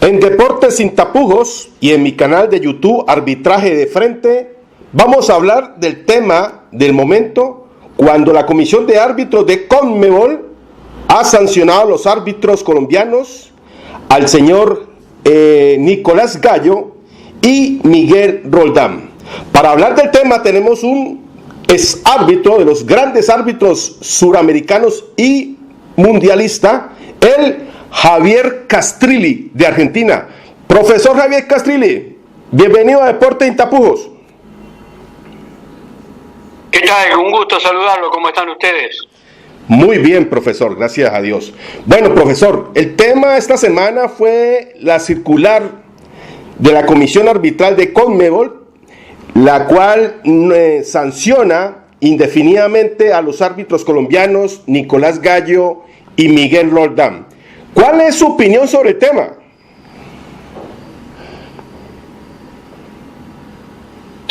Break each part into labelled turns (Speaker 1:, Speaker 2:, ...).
Speaker 1: En Deportes Sin Tapujos y en mi canal de YouTube Arbitraje de Frente, vamos a hablar del tema del momento cuando la Comisión de Árbitros de CONMEBOL ha sancionado a los árbitros colombianos, al señor Nicolás Gallo y Miguel Roldán. Para hablar del tema tenemos un ex árbitro de los grandes árbitros suramericanos y mundialista, el Javier Castrilli, de Argentina. Profesor Javier Castrilli, bienvenido a Deportes Sin Tapujos.
Speaker 2: ¿Qué tal? Un gusto saludarlo. ¿Cómo están ustedes?
Speaker 1: Muy bien, profesor, gracias a Dios. Bueno, profesor, el tema esta semana fue la circular de la Comisión Arbitral de CONMEBOL, la cual sanciona indefinidamente a los árbitros colombianos Nicolás Gallo y Miguel Roldán. ¿Cuál es su opinión sobre el tema?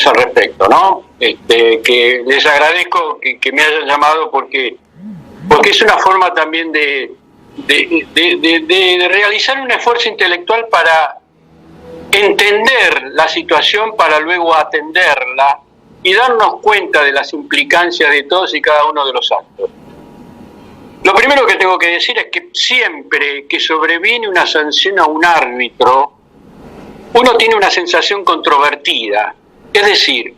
Speaker 2: Al respecto, ¿no? Que les agradezco que me hayan llamado porque es una forma también de realizar un esfuerzo intelectual para entender la situación, para luego atenderla y darnos cuenta de las implicancias de todos y cada uno de los actos. Lo primero que tengo que decir es que siempre que sobreviene una sanción a un árbitro, uno tiene una sensación controvertida. Es decir,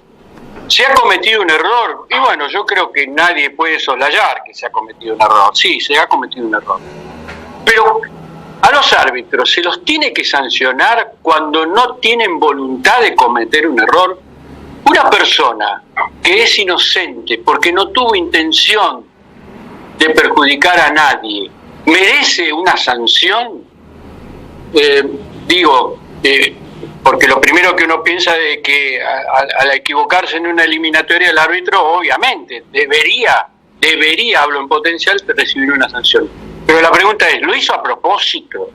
Speaker 2: se ha cometido un error, y bueno, yo creo que nadie puede soslayar que se ha cometido un error. Sí, se ha cometido un error. Pero a los árbitros se los tiene que sancionar cuando no tienen voluntad de cometer un error. Una persona que es inocente porque no tuvo intención de perjudicar a nadie, ¿merece una sanción? Porque lo primero que uno piensa es que al equivocarse en una eliminatoria el árbitro obviamente debería, hablo en potencial, recibir una sanción. Pero la pregunta es, ¿lo hizo a propósito?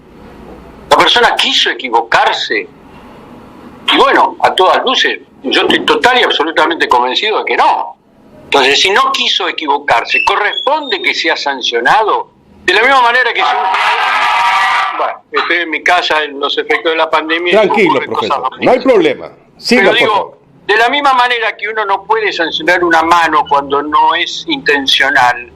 Speaker 2: ¿La persona quiso equivocarse? Y bueno, a todas luces, yo estoy total y absolutamente convencido de que no. Entonces, si no quiso equivocarse, ¿corresponde que sea sancionado? De la misma manera que si bueno, estoy en mi casa en los efectos de la pandemia.
Speaker 1: Tranquilo, profesor, no hay problema. Siga,
Speaker 2: pero digo, de la misma manera que uno no puede sancionar una mano cuando no es intencional,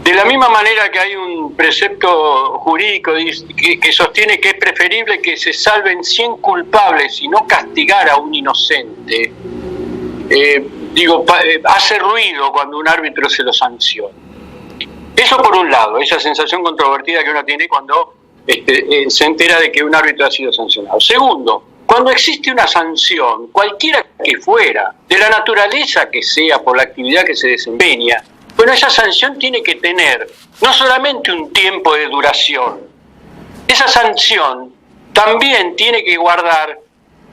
Speaker 2: de la misma manera que hay un precepto jurídico que sostiene que es preferible que se salven 100 culpables y no castigar a un inocente, hace ruido cuando un árbitro se lo sanciona. Eso por un lado, esa sensación controvertida que uno tiene cuando se entera de que un árbitro ha sido sancionado. Segundo, cuando existe una sanción, cualquiera que fuera, de la naturaleza que sea, por la actividad que se desempeña, bueno, esa sanción tiene que tener no solamente un tiempo de duración, esa sanción también tiene que guardar,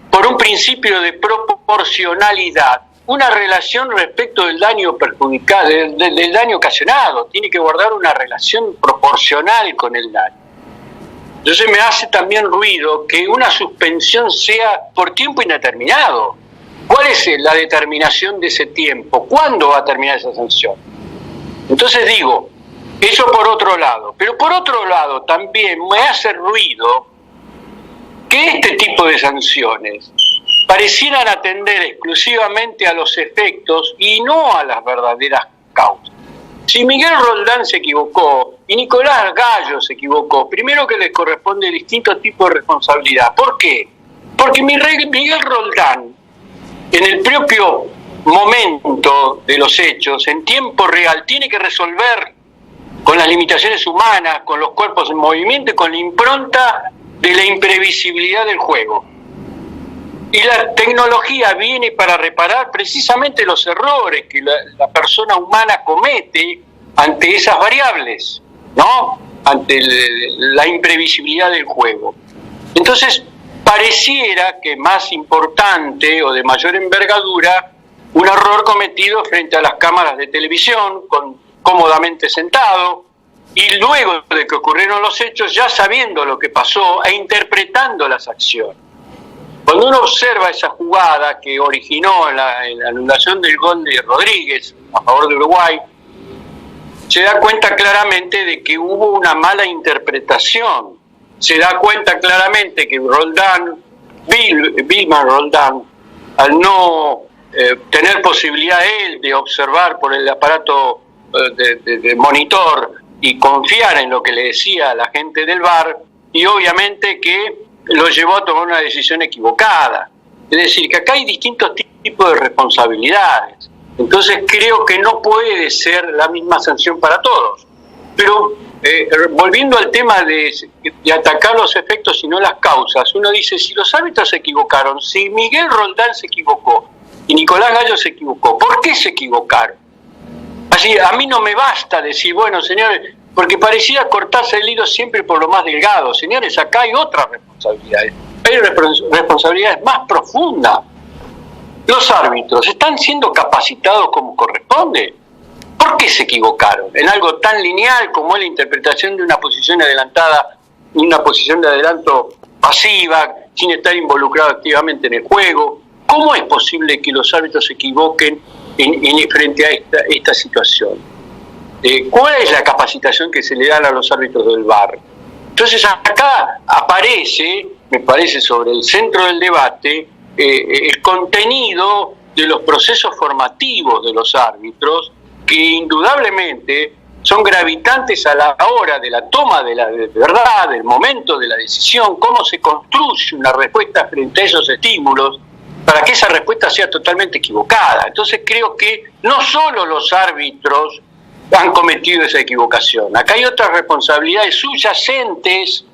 Speaker 2: por un principio de proporcionalidad, una relación respecto del daño perjudicado, del daño ocasionado, tiene que guardar una relación proporcional con el daño. Entonces me hace también ruido que una suspensión sea por tiempo indeterminado. ¿Cuál es la determinación de ese tiempo? ¿Cuándo va a terminar esa sanción? Entonces digo, eso por otro lado. Pero por otro lado también me hace ruido que este tipo de sanciones parecieran atender exclusivamente a los efectos y no a las verdaderas causas. Si Miguel Roldán se equivocó y Nicolás Gallo se equivocó, primero que les corresponde distintos tipos de responsabilidad. ¿Por qué? Porque Miguel Roldán, en el propio momento de los hechos, en tiempo real, tiene que resolver con las limitaciones humanas, con los cuerpos en movimiento y con la impronta de la imprevisibilidad del juego. Y la tecnología viene para reparar precisamente los errores que la persona humana comete ante esas variables, ¿no? Ante la imprevisibilidad del juego. Entonces, pareciera que más importante o de mayor envergadura un error cometido frente a las cámaras de televisión, cómodamente sentado, y luego de que ocurrieron los hechos, ya sabiendo lo que pasó e interpretando las acciones. Cuando uno observa esa jugada que originó en la anulación del gol de Rodríguez a favor de Uruguay, se da cuenta claramente de que hubo una mala interpretación se da cuenta claramente que Wilmar Roldán, al no tener posibilidad él de observar por el aparato de monitor y confiar en lo que le decía la gente del VAR, y obviamente que lo llevó a tomar una decisión equivocada. Es decir, que acá hay distintos tipos de responsabilidades. Entonces creo que no puede ser la misma sanción para todos. Pero volviendo al tema de atacar los efectos y no las causas, uno dice, si los árbitros se equivocaron, si Miguel Roldán se equivocó y Nicolás Gallo se equivocó, ¿por qué se equivocaron? Así, a mí no me basta decir, bueno, señores, porque parecía cortarse el hilo siempre por lo más delgado. Señores, acá hay otras responsabilidades. Hay responsabilidades más profundas. Los árbitros están siendo capacitados como corresponde. ¿Por qué se equivocaron? En algo tan lineal como es la interpretación de una posición adelantada y una posición de adelanto pasiva, sin estar involucrado activamente en el juego. ¿Cómo es posible que los árbitros se equivoquen frente a esta situación? ¿Cuál es la capacitación que se le da a los árbitros del VAR? Entonces acá aparece, me parece, sobre el centro del debate, el contenido de los procesos formativos de los árbitros, que indudablemente son gravitantes a la hora de la toma de la verdad, del momento de la decisión, cómo se construye una respuesta frente a esos estímulos, para que esa respuesta sea totalmente equivocada. Entonces creo que no solo los árbitros han cometido esa equivocación, acá hay otras responsabilidades subyacentes,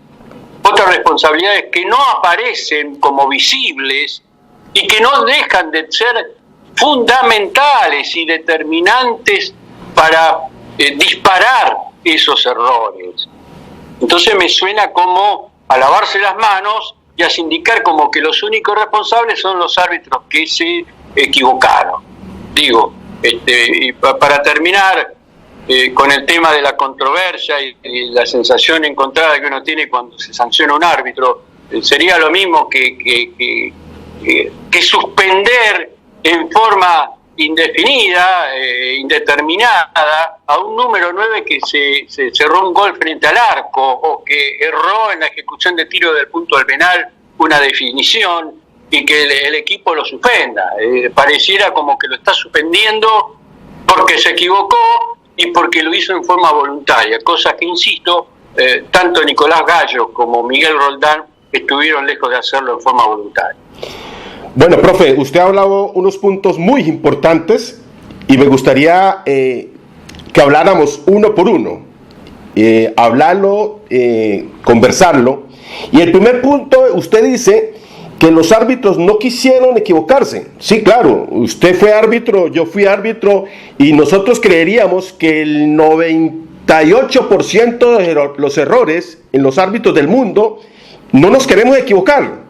Speaker 2: otras responsabilidades que no aparecen como visibles y que no dejan de ser fundamentales y determinantes para disparar esos errores. Entonces me suena como a lavarse las manos y a indicar como que los únicos responsables son los árbitros que se equivocaron. Digo, y para terminar con el tema de la controversia y la sensación encontrada que uno tiene cuando se sanciona un árbitro, sería lo mismo que suspender en forma indefinida, indeterminada, a un número 9 que se cerró un gol frente al arco, o que erró en la ejecución de tiro del punto del penal una definición, y que el equipo lo suspenda. Pareciera como que lo está suspendiendo porque se equivocó y porque lo hizo en forma voluntaria, cosa que, insisto, tanto Nicolás Gallo como Miguel Roldán estuvieron lejos de hacerlo en forma voluntaria.
Speaker 1: Bueno, profe, usted ha hablado unos puntos muy importantes y me gustaría que habláramos uno por uno, hablarlo, conversarlo. Y el primer punto, usted dice que los árbitros no quisieron equivocarse. Sí, claro, usted fue árbitro, yo fui árbitro, y nosotros creeríamos que el 98% de los errores en los árbitros del mundo no nos queremos equivocar.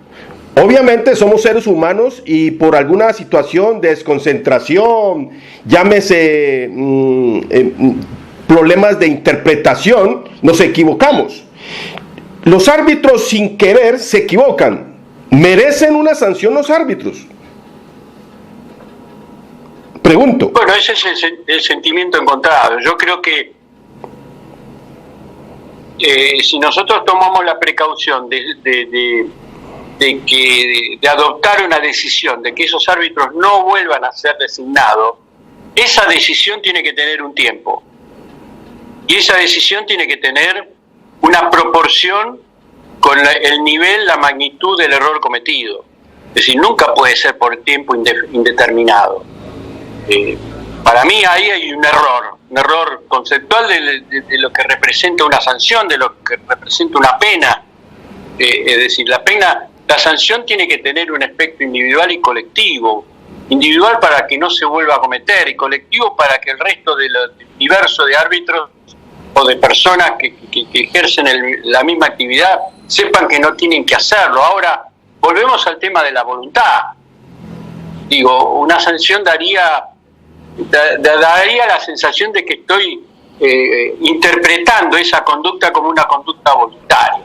Speaker 1: Obviamente somos seres humanos y por alguna situación de desconcentración, llámese problemas de interpretación, nos equivocamos. Los árbitros sin querer se equivocan. ¿Merecen una sanción los árbitros? Pregunto.
Speaker 2: Bueno, ese es el sentimiento encontrado. Yo creo que si nosotros tomamos la precaución de adoptar una decisión de que esos árbitros no vuelvan a ser designados, esa decisión tiene que tener un tiempo. Y esa decisión tiene que tener una proporción con el nivel, la magnitud del error cometido. Es decir, nunca puede ser por tiempo indeterminado. Para mí ahí hay un error conceptual de lo que representa una sanción, de lo que representa una pena. Es decir, la sanción tiene que tener un aspecto individual y colectivo. Individual para que no se vuelva a cometer, y colectivo para que el resto del universo de árbitros o de personas que ejercen la misma actividad sepan que no tienen que hacerlo. Ahora, volvemos al tema de la voluntad. Digo, una sanción daría la sensación de que estoy interpretando esa conducta como una conducta voluntaria.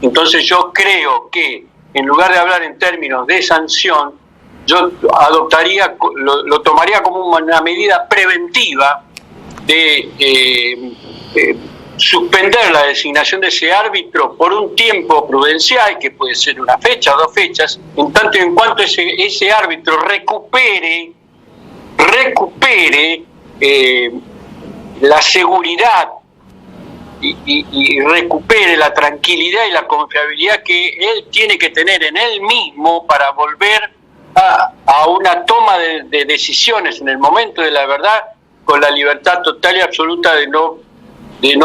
Speaker 2: Entonces yo creo que en lugar de hablar en términos de sanción, yo lo tomaría como una medida preventiva de suspender la designación de ese árbitro por un tiempo prudencial, que puede ser una fecha o 2 fechas, en tanto y en cuanto ese árbitro recupere la seguridad y recupere la tranquilidad y la confiabilidad que él tiene que tener en él mismo para volver a una toma de decisiones en el momento de la verdad, con la libertad total y absoluta de no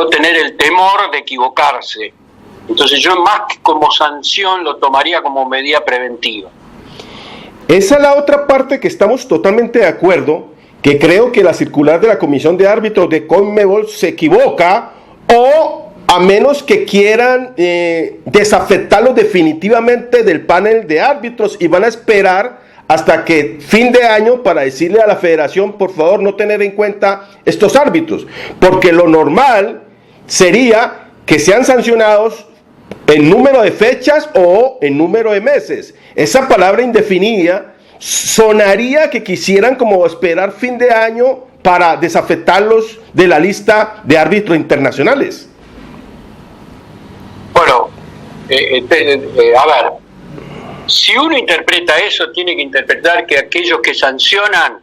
Speaker 2: tener el temor de equivocarse. Entonces yo, más que como sanción, lo tomaría como medida preventiva.
Speaker 1: Esa es la otra parte que estamos totalmente de acuerdo, que creo que la circular de la Comisión de Árbitros de CONMEBOL se equivoca, o a menos que quieran desafectarlo definitivamente del panel de árbitros y van a esperar hasta que fin de año para decirle a la federación, por favor, no tener en cuenta estos árbitros, porque lo normal sería que sean sancionados en número de fechas o en número de meses. Esa palabra indefinida sonaría que quisieran como esperar fin de año para desafectarlos de la lista de árbitros internacionales.
Speaker 2: Bueno, a ver, si uno interpreta eso, tiene que interpretar que aquellos que sancionan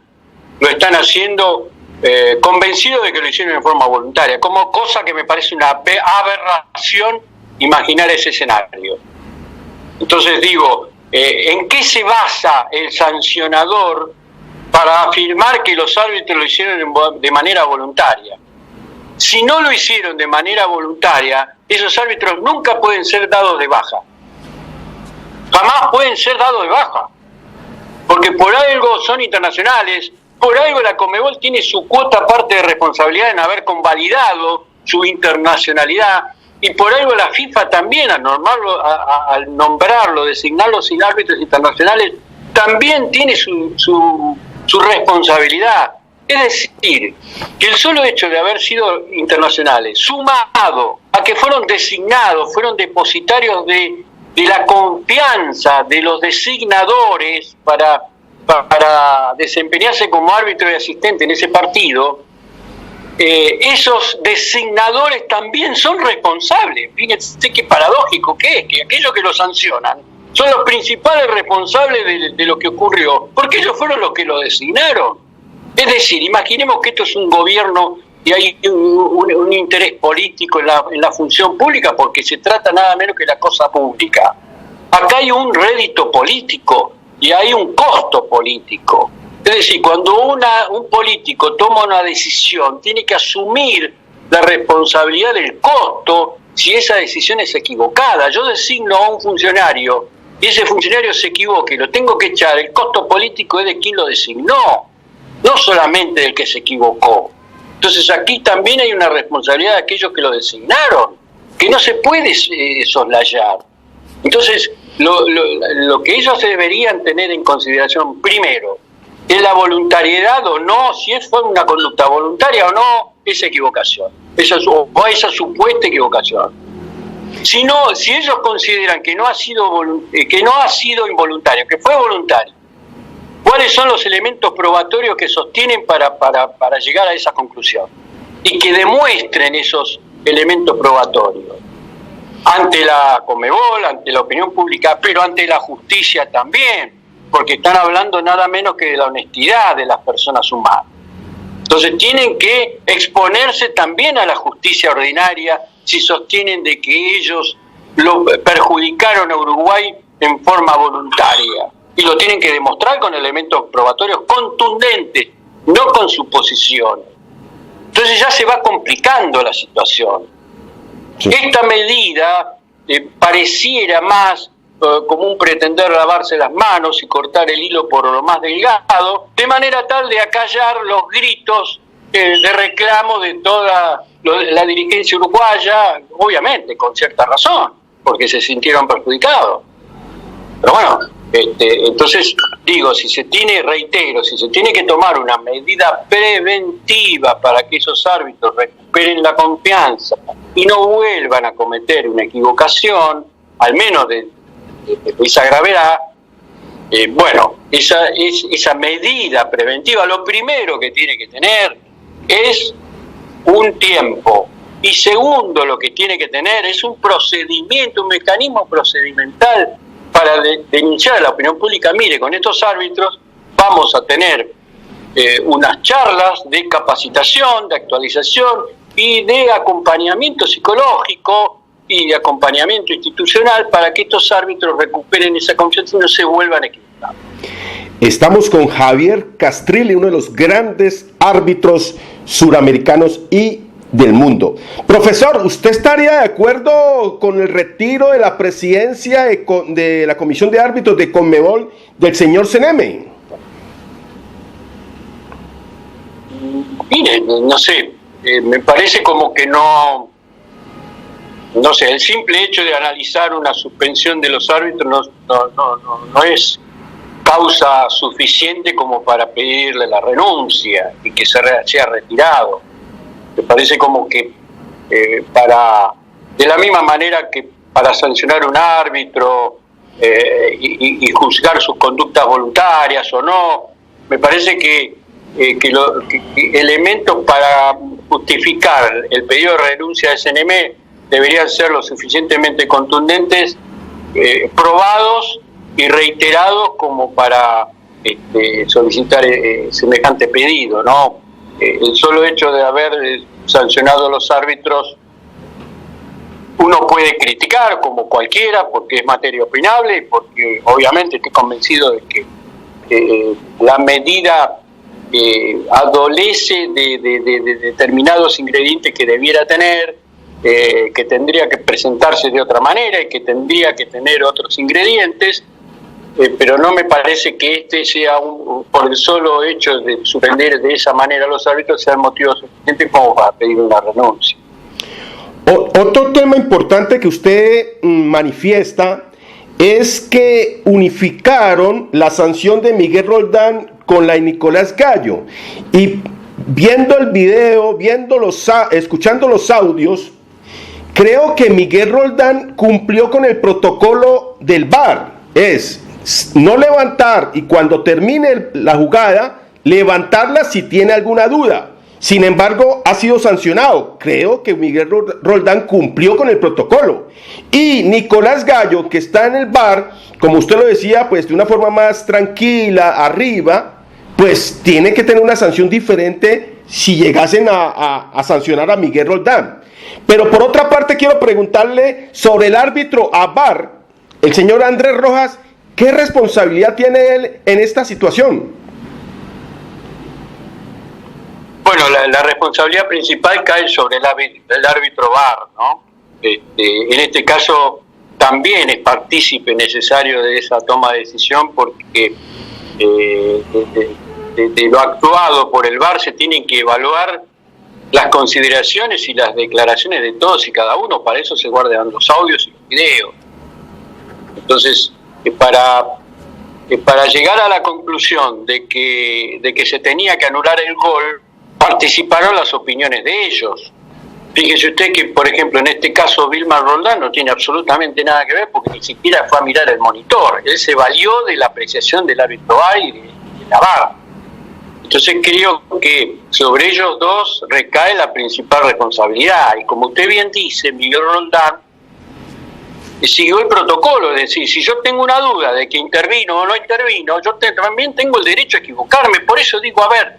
Speaker 2: lo están haciendo convencidos de que lo hicieron en forma voluntaria, como cosa que me parece una aberración imaginar ese escenario. Entonces digo, ¿en qué se basa el sancionador para afirmar que los árbitros lo hicieron de manera voluntaria? Si no lo hicieron de manera voluntaria, esos árbitros nunca pueden ser dados de baja. Jamás pueden ser dados de baja. Porque por algo son internacionales, por algo la Conmebol tiene su cuota parte de responsabilidad en haber convalidado su internacionalidad, y por algo la FIFA también, al nombrarlo, designarlo sin árbitros internacionales, también tiene su responsabilidad. Es decir, que el solo hecho de haber sido internacionales, sumado a que fueron designados, fueron depositarios de la confianza de los designadores para desempeñarse como árbitro y asistente en ese partido, esos designadores también son responsables. Fíjense qué paradójico que es, que aquellos que lo sancionan son los principales responsables de lo que ocurrió, porque ellos fueron los que lo designaron. Es decir, imaginemos que esto es un gobierno y hay un interés político en la función pública, porque se trata nada menos que la cosa pública. Acá hay un rédito político y hay un costo político. Es decir, cuando un político toma una decisión, tiene que asumir la responsabilidad del costo si esa decisión es equivocada. Yo designo a un funcionario y ese funcionario se equivoca y lo tengo que echar, el costo político es de quien lo designó, no solamente del que se equivocó. Entonces aquí también hay una responsabilidad de aquellos que lo designaron, que no se puede soslayar. Entonces, lo que ellos deberían tener en consideración primero es la voluntariedad o no, si fue una conducta voluntaria o no, esa equivocación, esa supuesta equivocación. Si ellos consideran que no ha sido involuntario, que fue voluntario, ¿cuáles son los elementos probatorios que sostienen para llegar a esa conclusión? Y que demuestren esos elementos probatorios ante la Conmebol, ante la opinión pública, pero ante la justicia también, porque están hablando nada menos que de la honestidad de las personas humanas. Entonces tienen que exponerse también a la justicia ordinaria si sostienen de que ellos lo perjudicaron a Uruguay en forma voluntaria. Y lo tienen que demostrar con elementos probatorios contundentes, no con suposiciones. Entonces ya se va complicando la situación. Sí. Esta medida pareciera más como un pretender lavarse las manos y cortar el hilo por lo más delgado, de manera tal de acallar los gritos de reclamo de toda la dirigencia uruguaya, obviamente con cierta razón, porque se sintieron perjudicados. Pero bueno, entonces digo, si se tiene que tomar una medida preventiva para que esos árbitros recuperen la confianza y no vuelvan a cometer una equivocación, al menos de esa gravedad, bueno, esa medida preventiva, lo primero que tiene que tener es un tiempo Y segundo, lo que tiene que tener es un procedimiento, un mecanismo procedimental para denunciar a la opinión pública. Mire, con estos árbitros vamos a tener unas charlas de capacitación, de actualización y de acompañamiento psicológico y de acompañamiento institucional para que estos árbitros recuperen esa confianza y no se vuelvan a equivocar.
Speaker 1: Estamos con Javier Castrilli, uno de los grandes árbitros suramericanos y del mundo. Profesor, ¿usted estaría de acuerdo con el retiro de la presidencia de la Comisión de Árbitros de Conmebol del señor Seneme?
Speaker 2: Mire, no sé, me parece como que no sé, el simple hecho de analizar una suspensión de los árbitros no es causa suficiente como para pedirle la renuncia y que sea retirado. Me parece como que de la misma manera que para sancionar un árbitro y juzgar sus conductas voluntarias o no, me parece que elementos para justificar el pedido de renuncia de CNM deberían ser lo suficientemente contundentes, probados y reiterados como para solicitar semejante pedido, ¿no? El solo hecho de haber sancionado a los árbitros, uno puede criticar como cualquiera porque es materia opinable y porque obviamente estoy convencido de que la medida adolece de determinados ingredientes que debiera tener, que tendría que presentarse de otra manera y que tendría que tener otros ingredientes, pero no me parece que sea por el solo hecho de suspender de esa manera a los árbitros sea el motivo suficiente como para pedir una renuncia.
Speaker 1: Otro tema importante que usted manifiesta es que unificaron la sanción de Miguel Roldán con la de Nicolás Gallo, y viendo el video, escuchando los audios, creo que Miguel Roldán cumplió con el protocolo del VAR, es no levantar y cuando termine la jugada, levantarla si tiene alguna duda. Sin embargo, ha sido sancionado. Creo que Miguel Roldán cumplió con el protocolo. Y Nicolás Gallo, que está en el VAR, como usted lo decía, pues de una forma más tranquila, arriba, pues tiene que tener una sanción diferente si llegasen a sancionar a Miguel Roldán. Pero por otra parte, quiero preguntarle sobre el árbitro a VAR, el señor Andrés Rojas. ¿Qué responsabilidad tiene él en esta situación?
Speaker 2: Bueno, la responsabilidad principal cae sobre el árbitro VAR, ¿no? En este caso también es partícipe necesario de esa toma de decisión porque de lo actuado por el VAR se tienen que evaluar las consideraciones y las declaraciones de todos y cada uno. Para eso se guardan los audios y los videos. Entonces, para llegar a la conclusión de que se tenía que anular el gol, participaron las opiniones de ellos. Fíjese usted que, por ejemplo, en este caso Vilmar Roldán no tiene absolutamente nada que ver porque ni siquiera fue a mirar el monitor. Él se valió de la apreciación del árbitro VAR y de la VAR. Entonces creo que sobre ellos dos recae la principal responsabilidad. Y como usted bien dice, Miguel Roldán siguió el protocolo, es decir, si yo tengo una duda de que intervino o no intervino, yo también tengo el derecho a equivocarme. Por eso digo, a ver,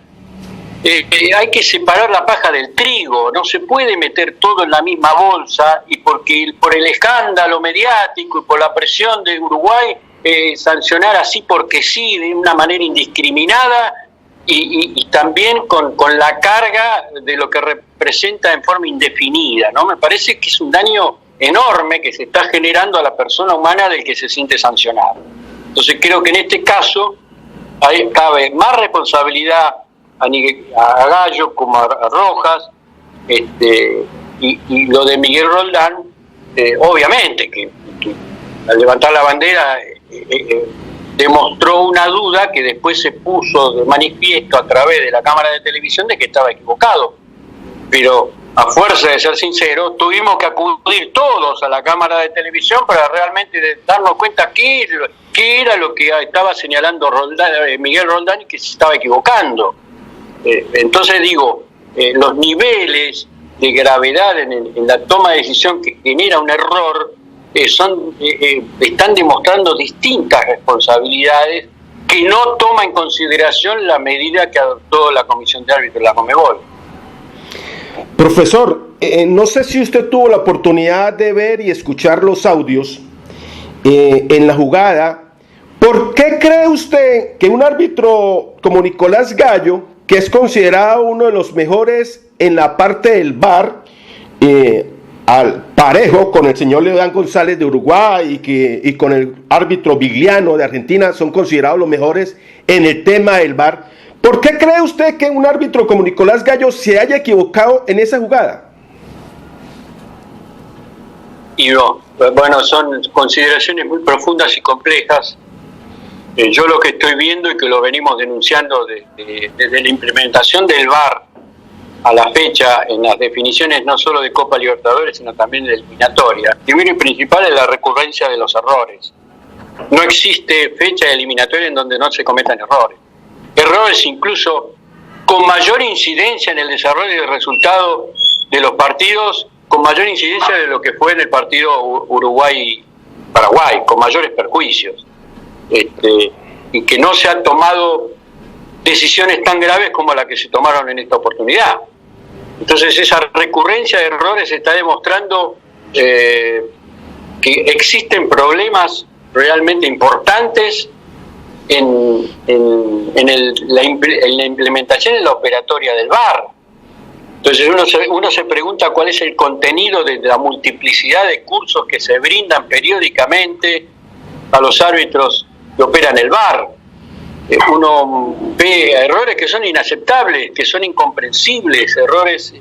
Speaker 2: hay que separar la paja del trigo, no se puede meter todo en la misma bolsa y por el escándalo mediático y por la presión de Uruguay sancionar así porque sí, de una manera indiscriminada y también con la carga de lo que representa en forma indefinida, ¿no? Me parece que es un daño enorme que se está generando a la persona humana del que se siente sancionado. Entonces creo que en este caso cabe más responsabilidad a Gallo como a Rojas, y lo de Miguel Roldán, obviamente que al levantar la bandera demostró una duda que después se puso de manifiesto a través de la cámara de televisión de que estaba equivocado, pero a fuerza de ser sincero, tuvimos que acudir todos a la cámara de televisión para realmente darnos cuenta qué era lo que estaba señalando Miguel Roldán y que se estaba equivocando. Entonces digo, los niveles de gravedad en la toma de decisión que genera un error, están demostrando distintas responsabilidades que no toma en consideración la medida que adoptó la Comisión de Árbitros, la Conmebol.
Speaker 1: Profesor, no sé si usted tuvo la oportunidad de ver y escuchar los audios en la jugada. ¿Por qué cree usted que un árbitro como Nicolás Gallo, que es considerado uno de los mejores en la parte del VAR, al parejo con el señor Leodán González de Uruguay y con el árbitro Vigliano de Argentina, son considerados los mejores en el tema del VAR? ¿Por qué cree usted que un árbitro como Nicolás Gallo se haya equivocado en esa jugada?
Speaker 2: Y no, bueno, son consideraciones muy profundas y complejas. Yo lo que estoy viendo y que lo venimos denunciando desde la implementación del VAR a la fecha en las definiciones no solo de Copa Libertadores, sino también de eliminatoria. Primero y principal es la recurrencia de los errores. No existe fecha eliminatoria en donde no se cometan errores. Errores incluso con mayor incidencia en el desarrollo del resultado de los partidos, con mayor incidencia de lo que fue en el partido Uruguay-Paraguay, con mayores perjuicios. Y que no se han tomado decisiones tan graves como las que se tomaron en esta oportunidad. Entonces esa recurrencia de errores está demostrando que existen problemas realmente importantes en la implementación en la operatoria del VAR. Entonces uno se pregunta cuál es el contenido de la multiplicidad de cursos que se brindan periódicamente a los árbitros que operan el VAR. Uno ve errores que son inaceptables, que son incomprensibles, errores,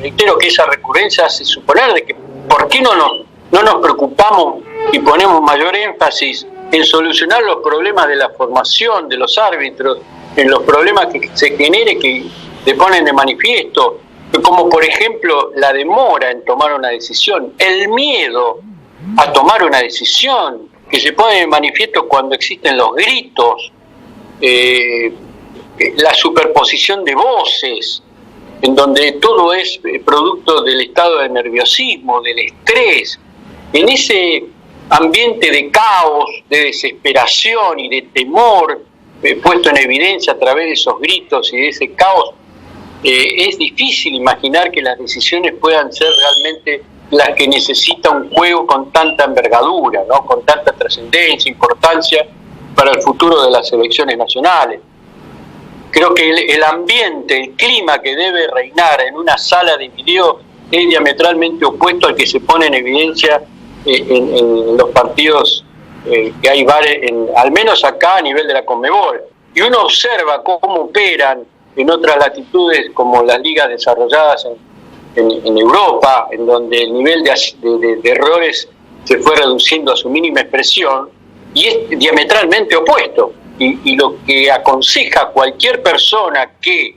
Speaker 2: reitero que esa recurrencia hace suponer de que ¿por qué no nos preocupamos y ponemos mayor énfasis en solucionar los problemas de la formación de los árbitros, en los problemas que se genere, que se ponen de manifiesto, como por ejemplo la demora en tomar una decisión, el miedo a tomar una decisión, que se pone de manifiesto cuando existen los gritos, la superposición de voces, en donde todo es producto del estado de nerviosismo, del estrés, en ese ambiente de caos, de desesperación y de temor puesto en evidencia a través de esos gritos y de ese caos. Es difícil imaginar que las decisiones puedan ser realmente las que necesita un juego con tanta envergadura, ¿no? Con tanta trascendencia, importancia para el futuro de las selecciones nacionales. Creo que el ambiente, el clima que debe reinar en una sala de video es diametralmente opuesto al que se pone en evidencia en los partidos que hay al menos acá a nivel de la Conmebol. Y uno observa cómo operan en otras latitudes como las ligas desarrolladas en Europa, en donde el nivel de errores se fue reduciendo a su mínima expresión, y es diametralmente opuesto. Y lo que aconseja cualquier persona que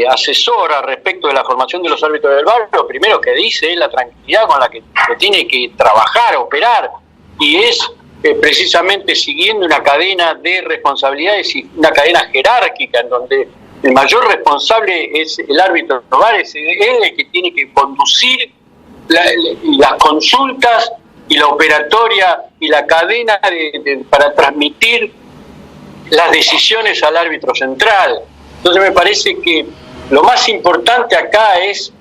Speaker 2: asesora respecto de la formación de los árbitros del VAR, lo primero que dice es la tranquilidad con la que se tiene que trabajar, operar, y es precisamente siguiendo una cadena de responsabilidades y una cadena jerárquica en donde el mayor responsable es el árbitro del VAR, es el que tiene que conducir las consultas y la operatoria y la cadena para transmitir las decisiones al árbitro central. Entonces me parece que lo más importante acá es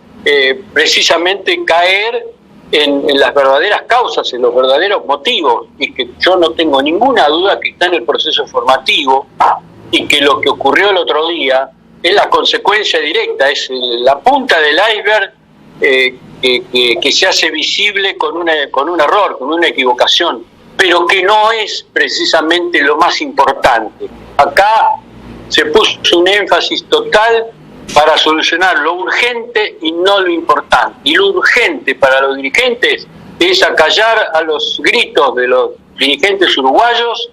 Speaker 2: precisamente caer en las verdaderas causas, en los verdaderos motivos, y que yo no tengo ninguna duda que está en el proceso formativo y que lo que ocurrió el otro día es la consecuencia directa, es la punta del iceberg que se hace visible con un error, con una equivocación, pero que no es precisamente lo más importante. Acá se puso un énfasis total para solucionar lo urgente y no lo importante. Y lo urgente para los dirigentes es acallar a los gritos de los dirigentes uruguayos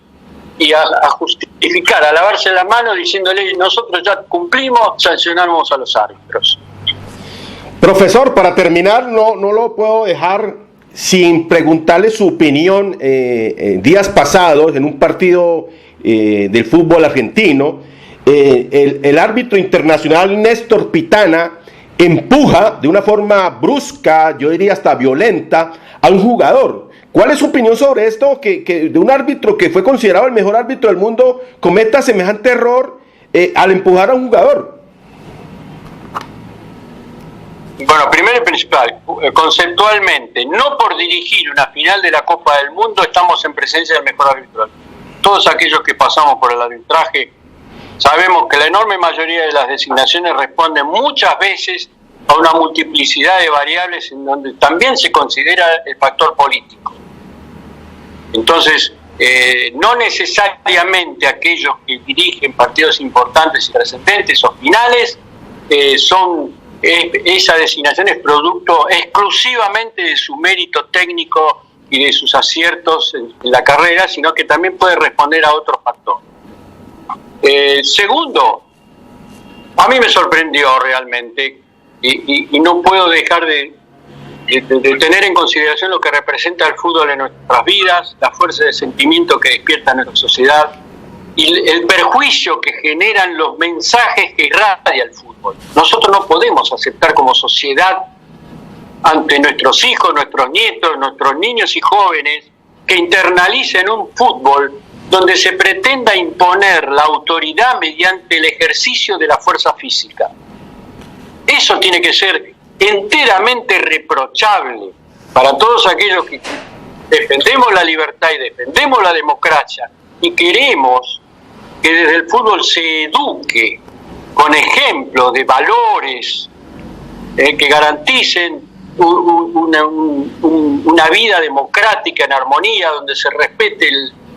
Speaker 2: y a justificar, a lavarse la mano diciéndole nosotros ya cumplimos, sancionamos a los árbitros.
Speaker 1: Profesor, para terminar, no lo puedo dejar sin preguntarle su opinión. Días pasados, en un partido del fútbol argentino, el árbitro internacional Néstor Pitana empuja de una forma brusca, yo diría hasta violenta, a un jugador. ¿Cuál es su opinión sobre esto? Que de un árbitro que fue considerado el mejor árbitro del mundo cometa semejante error al empujar a un jugador.
Speaker 2: Bueno, primero y principal, conceptualmente, no por dirigir una final de la Copa del Mundo estamos en presencia del mejor árbitro. Todos aquellos que pasamos por el arbitraje sabemos que la enorme mayoría de las designaciones responden muchas veces a una multiplicidad de variables en donde también se considera el factor político. Entonces, no necesariamente aquellos que dirigen partidos importantes y trascendentes o finales esa designación es producto exclusivamente de su mérito técnico y de sus aciertos en la carrera, sino que también puede responder a otros factores. Segundo, a mí me sorprendió realmente y no puedo dejar de tener en consideración lo que representa el fútbol en nuestras vidas, la fuerza de sentimiento que despierta en nuestra sociedad y el perjuicio que generan los mensajes que irradia el fútbol. Nosotros no podemos aceptar como sociedad ante nuestros hijos, nuestros nietos, nuestros niños y jóvenes que internalicen un fútbol donde se pretenda imponer la autoridad mediante el ejercicio de la fuerza física. Eso tiene que ser enteramente reprochable para todos aquellos que defendemos la libertad y defendemos la democracia y queremos que desde el fútbol se eduque con ejemplos de valores que garanticen una vida democrática en armonía, donde se respete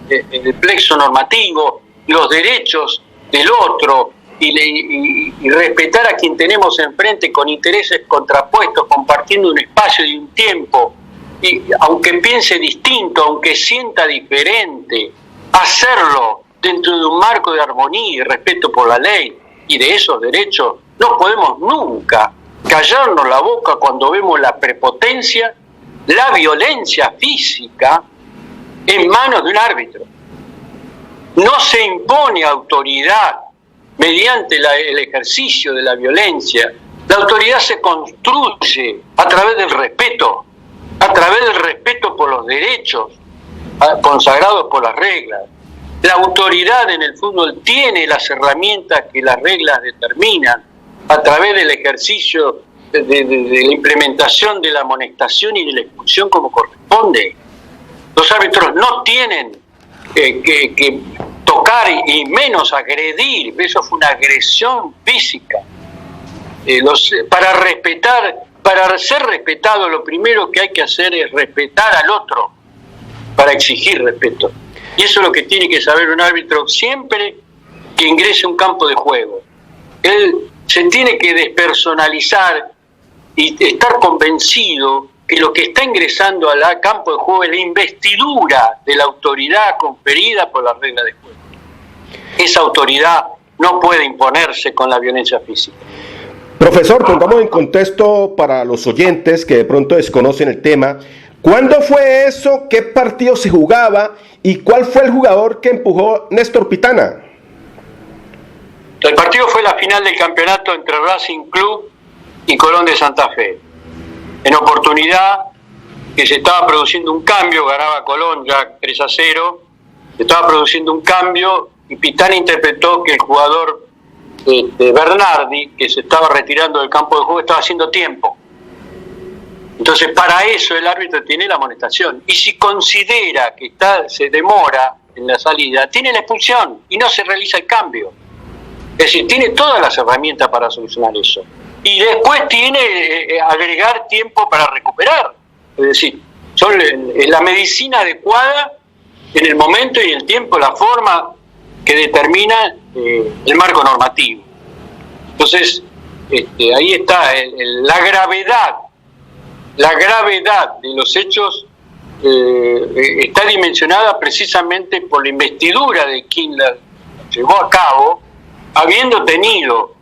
Speaker 2: el plexo normativo, los derechos del otro y respetar a quien tenemos enfrente con intereses contrapuestos, compartiendo un espacio y un tiempo, y aunque piense distinto, aunque sienta diferente, hacerlo dentro de un marco de armonía y respeto por la ley y de esos derechos. No podemos nunca callarnos la boca cuando vemos la prepotencia, la violencia física en manos de un árbitro. No se impone autoridad mediante el ejercicio de la violencia. La autoridad se construye a través del respeto por los derechos consagrados por las reglas. La autoridad en el fútbol tiene las herramientas que las reglas determinan a través del ejercicio de la implementación de la amonestación y de la expulsión como corresponde. Los árbitros no tienen que tocar y menos agredir. Eso fue una agresión física. Para ser respetado, lo primero que hay que hacer es respetar al otro para exigir respeto. Y eso es lo que tiene que saber un árbitro siempre que ingrese a un campo de juego. Él se tiene que despersonalizar y estar convencido que lo que está ingresando al campo de juego es la investidura de la autoridad conferida por las reglas de juego. Esa autoridad no puede imponerse con la violencia física.
Speaker 1: Profesor, pongamos en contexto para los oyentes que de pronto desconocen el tema. ¿Cuándo fue eso? ¿Qué partido se jugaba? ¿Y cuál fue el jugador que empujó Néstor Pitana?
Speaker 2: El partido fue la final del campeonato entre Racing Club y Colón de Santa Fe. En oportunidad que se estaba produciendo un cambio, ganaba Colón ya 3-0, se estaba produciendo un cambio y Pitana interpretó que el jugador Bernardi, que se estaba retirando del campo de juego, estaba haciendo tiempo. Entonces, para eso el árbitro tiene la amonestación. Y si considera que se demora en la salida, tiene la expulsión y no se realiza el cambio. Es decir, tiene todas las herramientas para solucionar eso. Y después tiene agregar tiempo para recuperar. Es decir, es la medicina adecuada en el momento y el tiempo, la forma que determina el marco normativo. Entonces, ahí está la gravedad de los hechos está dimensionada precisamente por la investidura de quien la llevó a cabo, habiendo tenido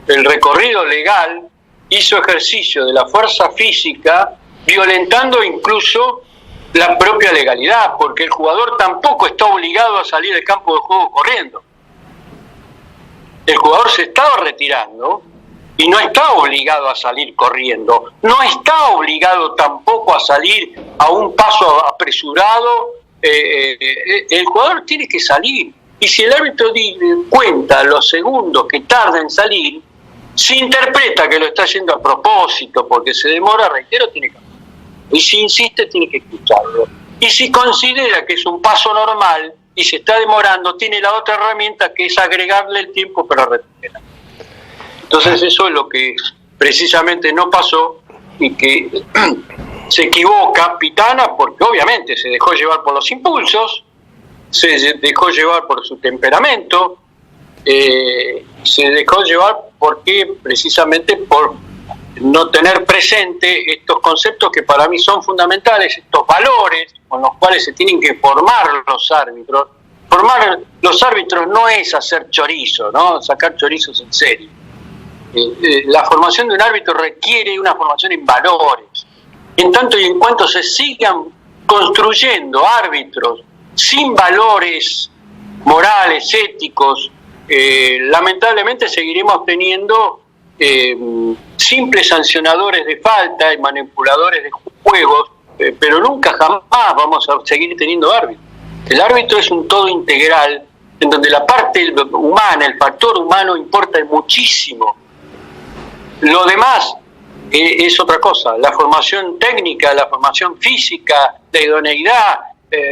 Speaker 2: el recorrido legal, hizo ejercicio de la fuerza física, violentando incluso la propia legalidad, porque el jugador tampoco está obligado a salir del campo de juego corriendo. El jugador se estaba retirando y no está obligado a salir corriendo, no está obligado tampoco a salir a un paso apresurado. El jugador tiene que salir, y si el árbitro cuenta los segundos que tarda en salir, si interpreta que lo está haciendo a propósito porque se demora, reitero, tiene que hacerlo. Y si insiste, tiene que escucharlo. Y si considera que es un paso normal y se está demorando, tiene la otra herramienta, que es agregarle el tiempo para recuperar. Entonces eso es lo que precisamente no pasó, y que se equivoca Pitana porque obviamente se dejó llevar por los impulsos, se dejó llevar por su temperamento, se dejó llevar porque precisamente por no tener presente estos conceptos que para mí son fundamentales, estos valores con los cuales se tienen que formar los árbitros. Formar los árbitros no es hacer chorizo, ¿no? Sacar chorizos en serio. La formación de un árbitro requiere una formación en valores. En tanto y en cuanto se sigan construyendo árbitros sin valores morales, éticos, lamentablemente seguiremos teniendo simples sancionadores de falta y manipuladores de juegos, pero nunca jamás vamos a seguir teniendo árbitros. El árbitro es un todo integral, en donde la parte humana, el factor humano importa muchísimo. Lo demás es otra cosa, la formación técnica, la formación física, la idoneidad,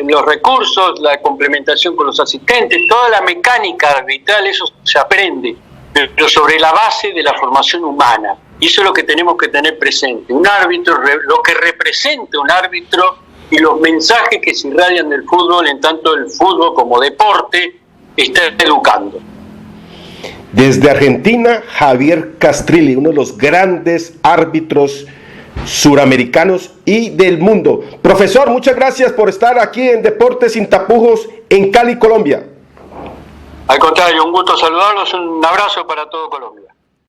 Speaker 2: los recursos, la complementación con los asistentes, toda la mecánica arbitral, eso se aprende, pero sobre la base de la formación humana. Y eso es lo que tenemos que tener presente. Un árbitro, lo que representa un árbitro y los mensajes que se irradian del fútbol, en tanto el fútbol como deporte está educando.
Speaker 1: Desde Argentina, Javier Castrilli, uno de los grandes árbitros suramericanos y del mundo. Profesor, muchas gracias por estar aquí en Deportes Sin Tapujos en Cali, Colombia.
Speaker 2: Al contrario, un gusto saludarlos, un abrazo para todo Colombia.